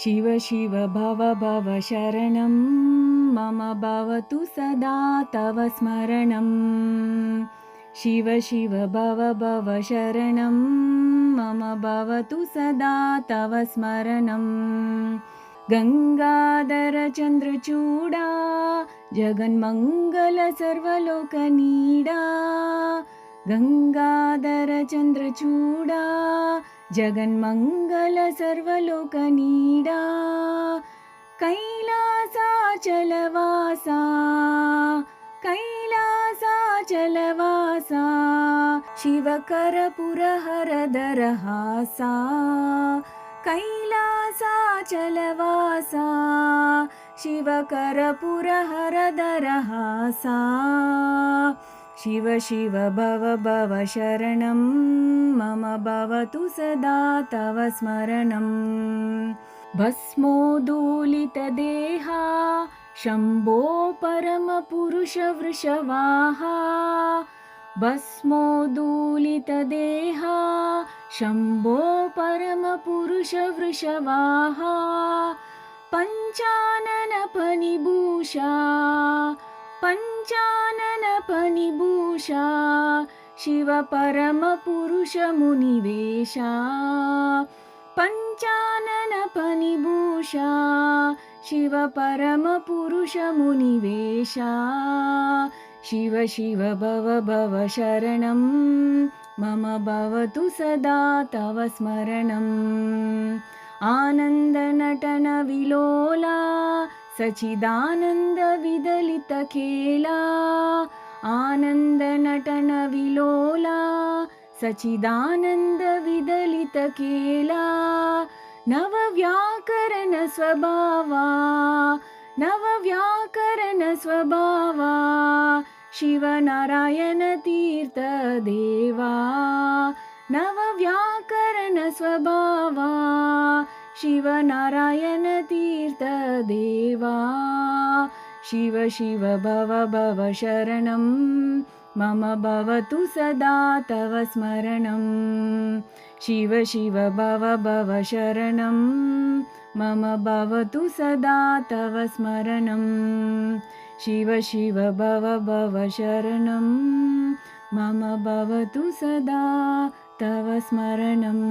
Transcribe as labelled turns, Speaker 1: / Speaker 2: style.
Speaker 1: शिव शिव भव भव शरणं मम भवतु सदा तव स्मरणं शिव शिव भव भव शरणं मम भवतु सदा तव स्मरणं गंगाधर चंद्रचूडा जगन्मंगल सर्वलोकनीडा गंगाधर चंद्रचूडा जगन्मंगल सर्वलोकनीडा कैलासाचलवासा कैलासाचलवासा शिवकरपुरहरदरहासा कैलासाचलवासा शिवकरपुरहरदरहासा शिव शिव भव भव शरणं मम भवतु सदा तव स्मरणं भस्मोदूलितदेहा शम्भो परमपुरुषवृषवाहा भस्मोदूलितदेहा शम्भो परमपुरुषवृषवाहा पञ्चाननफणिभूषा पञ्चाननफणिभूषा शिव परमपुरुषमुनिवेशा पञ्चाननफणिभूषा शिव परमपुरुषमुनिवेशा शिव शिव भव भव शरणं मम भवतु सदा तव स्मरणं आनन्दनटनविलोला सच्चिदानन्दविदलितखेला आनन्दनटनविलोला सच्चिदानन्दविदलितखेला नवव्याकरणस्वभावा नवव्याकरणस्वभावा शिवनारायणतीर्थदेवा नवव्याकरणस्वभावा शिवनारायणतीर्थदेवा शिव शिव भव भव शरणं मम भवतु सदा तव स्मरणं शिव शिव भव भव शरणं मम भवतु सदा तव स्मरणं शिव शिव भव भव शरणं मम भवतु सदा तव स्मरणम्।